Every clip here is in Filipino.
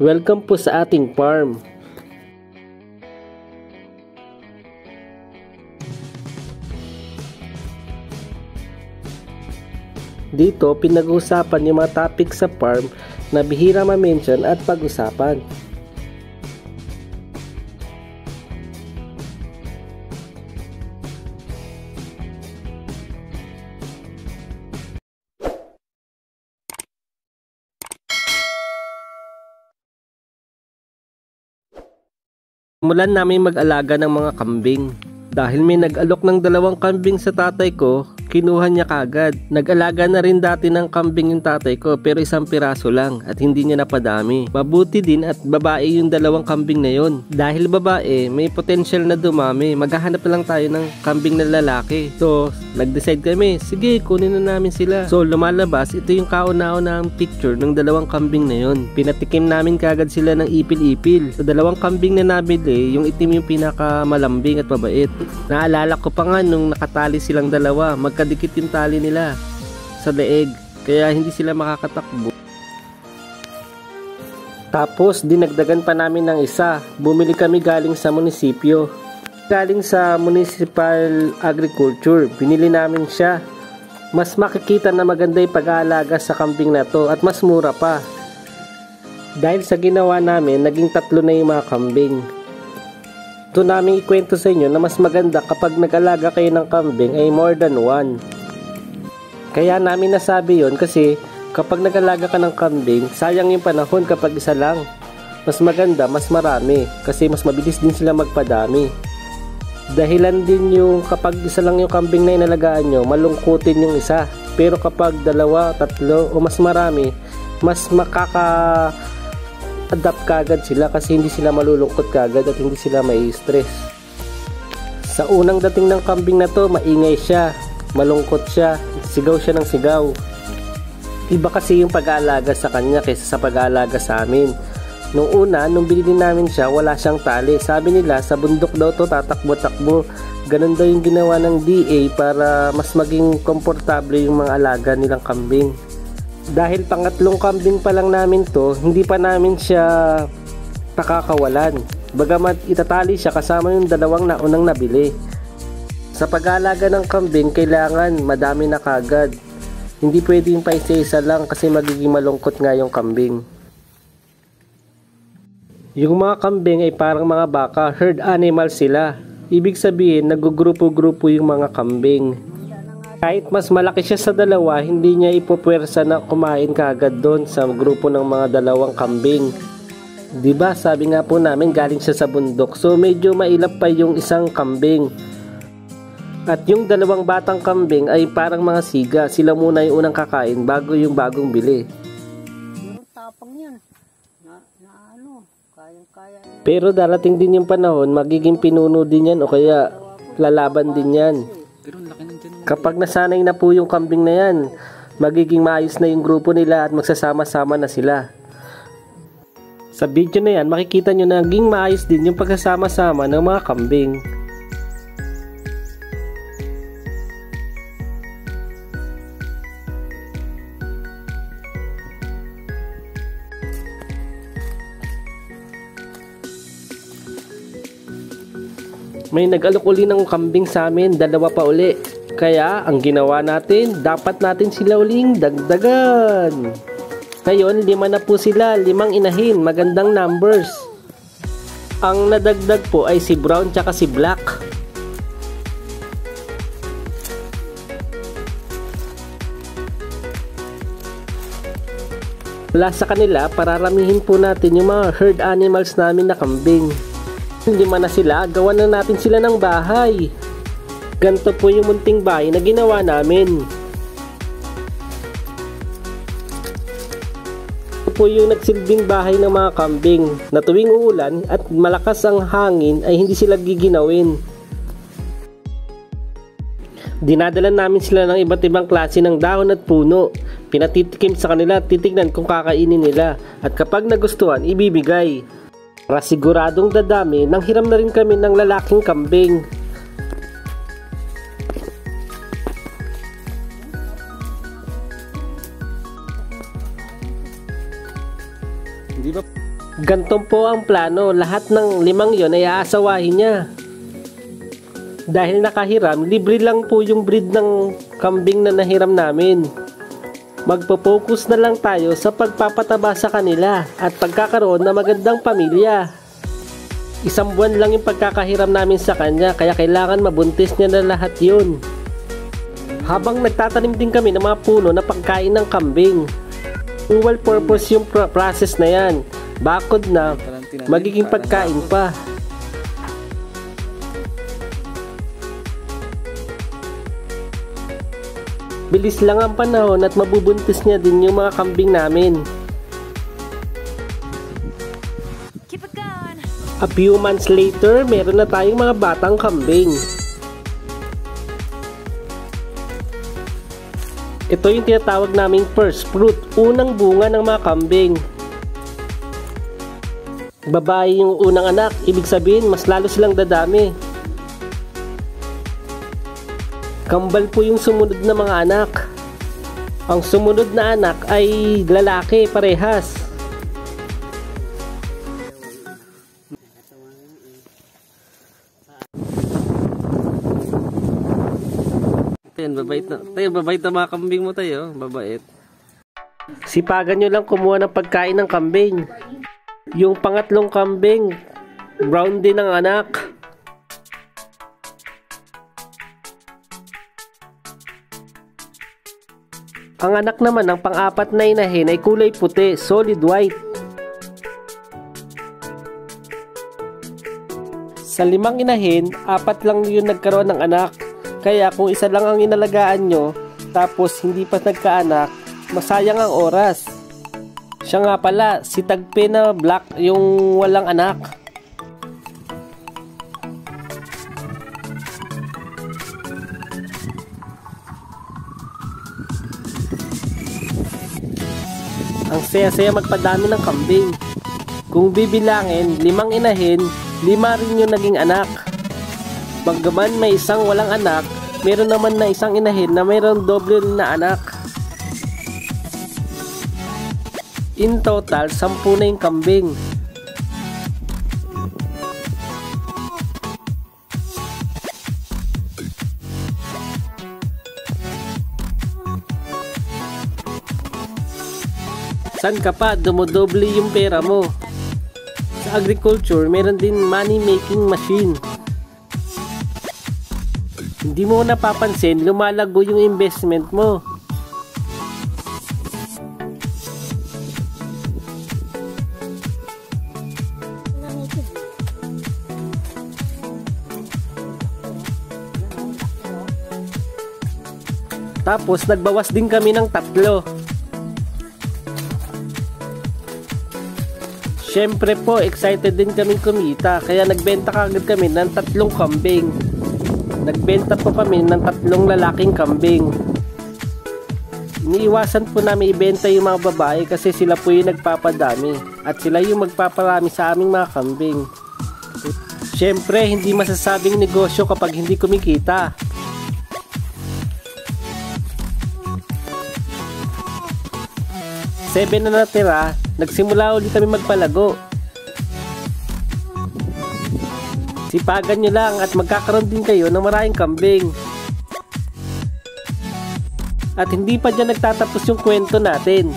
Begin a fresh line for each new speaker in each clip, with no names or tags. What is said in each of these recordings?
Welcome po sa ating farm. Dito, pinag-uusapan yung mga topic sa farm na bihira ma-mention at pag-usapan. Simulan namin mag-alaga ng mga kambing. Dahil may nag-alok ng 2 kambing sa tatay ko, kinuha niya kagad. Nag-alaga na rin dati ng kambing yung tatay ko pero 1 piraso lang at hindi niya napadami. Mabuti din at babae yung 2 kambing na yon. Dahil babae, may potential na dumami. Maghahanap na lang tayo ng kambing na lalaki. So, nag-decide kami, sige, kunin na namin sila. So, lumalabas, ito yung kauna-unahang picture ng 2 kambing na yon. Pinatikim namin kagad sila ng ipil-ipil. Sa 2 kambing na nabili, yung itim yung pinakamalambing at mabait. Naalala ko pa nga nung nakatali silang 2, magkadikit yung tali nila sa leeg, kaya hindi sila makakatakbo. Tapos dinagdagan pa namin ng 1. Bumili kami galing sa munisipyo. Galing sa municipal agriculture, binili namin siya. Mas makikita na maganda yung pag-aalaga sa kambing na to at mas mura pa. Dahil sa ginawa namin, naging 3 na yung mga kambing. Ito namin ikwento sa inyo na mas maganda kapag nag-alaga kayo ng kambing ay more than 1. Kaya namin nasabi yon kasi kapag nag-alaga ka ng kambing, sayang yung panahon kapag 1 lang. Mas maganda, mas marami kasi mas mabilis din sila magpadami. Dahilan din yung kapag 1 lang yung kambing na inalagaan nyo, malungkutin yung 1. Pero kapag 2, 3 o mas marami, mas adapt kagad sila kasi hindi sila malulungkot kagad at hindi sila mai-stress. Sa unang dating ng kambing na to, maingay siya, malungkot siya, sigaw siya ng sigaw. Iba kasi yung pag-aalaga sa kanya kaysa sa pag-aalaga sa amin. Nung una, nung binili namin siya, wala siyang tali. Sabi nila, sa bundok daw to tatakbo-takbo. Ganun daw yung ginawa ng DA para mas maging komportable yung mga alaga nilang kambing. Dahil pangatlong kambing pa lang namin to, hindi pa namin siya nakakawalan. Bagamat itatali siya kasama yung 2 naunang nabili. Sa pag-aalaga ng kambing, kailangan madami na kagad. Hindi pwedeng pa isa-isa lang kasi magiging malungkot nga yung kambing. Yung mga kambing ay parang mga baka, herd animal sila. Ibig sabihin, nagugrupo-grupo yung mga kambing. Kahit mas malaki siya sa 2, hindi niya ipopwersa na kumain kagad doon sa grupo ng mga 2 kambing. Diba, sabi nga po namin galing siya sa bundok, so medyo mailap pa yung 1 kambing. At yung 2 batang kambing ay parang mga siga, sila muna yung unang kakain bago yung bagong bili.
Tapang yan. Kayang-kaya.
Pero darating din yung panahon, magiging pinuno din yan o kaya lalaban din yan. Kapag nasanay na po yung kambing na yan, magiging maayos na yung grupo nila at magsasama-sama na sila. Sa video na yan, makikita nyo na naging maayos din yung pagsasama-sama ng mga kambing. May nag-alok uli ng kambing sa amin, 2 pa uli. Kaya, ang ginawa natin, dapat natin sila uling dagdagan. Ngayon, 5 na po sila, 5 inahin, magandang numbers. Ang nadagdag po ay si Brown tsaka si Black. Wala sa kanila, pararamihin po natin yung mga herd animals namin na kambing. 5 na sila, gawa na natin sila ng bahay. Ganito po yung munting bahay na ginawa namin. Ito po yung nagsilbing bahay ng mga kambing na tuwing uulan at malakas ang hangin ay hindi sila giginawin. Dinadala namin sila ng iba't ibang klase ng dahon at puno. Pinatitikim sa kanila at titignan kung kakainin nila. At kapag nagustuhan, ibibigay. Para siguradong dadami, nang hiram na rin kami ng lalaking kambing. Di ba? Ganito po ang plano, lahat ng 5 yon ay aasawahin niya. Dahil nakahiram, libre lang po yung breed ng kambing na nahiram namin. Magpo-focus na lang tayo sa pagpapataba sa kanila at pagkakaroon ng magandang pamilya. 1 buwan lang yung pagkakahiram namin sa kanya, kaya kailangan mabuntis niya na lahat yun. Habang nagtatanim din kami ng mga puno na pagkain ng kambing. Dual purpose yung process na yan. Bakod na magiging pagkain pa. Bilis lang ang panahon at mabubuntis niya din yung mga kambing namin.
Keep it going.
A few months later, meron na tayong mga batang kambing. Ito yung tinatawag naming first fruit, unang bunga ng mga kambing. Babae yung unang anak, ibig sabihin mas lalo silang dadami. Kambal po yung sumunod na mga anak. Ang sumunod na anak ay lalaki parehas. Tayo, babait na mga kambing mo tayo, babait. Sipagan nyo lang kumuha ng pagkain ng kambing. Yung pangatlong kambing, brown din ang anak. Ang anak naman ng pang-apat na inahin ay kulay puti, solid white. Sa 5 inahin, 4 lang yung nagkaroon ng anak. Kaya kung isa lang ang inalagaan nyo, tapos hindi pa nagkaanak, masayang ang oras. Siya nga pala, si Tagpe na black yung walang anak. Ang saya-saya magpadami ng kambing. Kung bibilangin, 5 inahin, 5 rin yung naging anak. Bagaman may isang walang anak, meron naman na isang inahin na mayroong doble na anak. In total, 10 na yung kambing. San ka pa? Dumodoble yung pera mo. Sa agriculture, meron din money making machine. Hindi mo napapansin, lumalago yung investment mo. Tapos nagbawas din kami ng 3. Siyempre po, excited din kaming kumita, kaya nagbenta kagad kami ng 3 kambing. Nagbenta po kami ng 3 lalaking kambing. Iniiwasan po namin ibenta yung mga babae kasi sila po yung nagpapadami at sila yung magpaparami sa aming mga kambing. Siyempre, hindi masasabing negosyo kapag hindi kumikita. Seven na natira, nagsimula ulit kami magpalago. Sipagan nyo lang at magkakaroon din kayo ng maraming kambing. At hindi pa dyan nagtatapos yung kwento natin.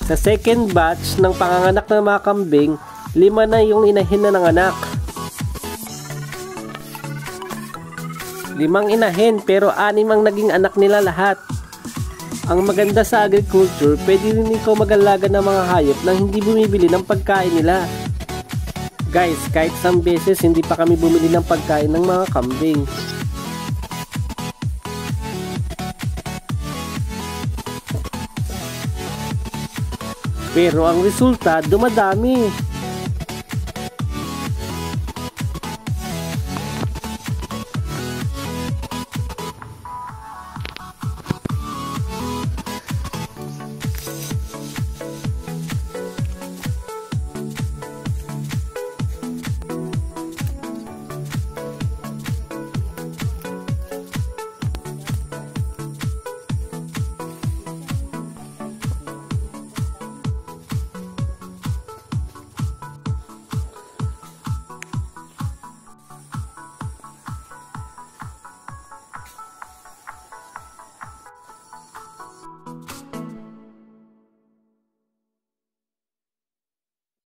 Sa second batch ng panganganak ng mga kambing, 5 na yung inahin na ng anak. 5 inahin pero 6 ang naging anak nila lahat. Ang maganda sa agriculture, pwede rin ikaw mag-alaga ng mga hayop nang hindi bumibili ng pagkain nila. Guys, kahit isang beses hindi pa kami bumili ng pagkain ng mga kambing. Pero ang resulta, dumadami.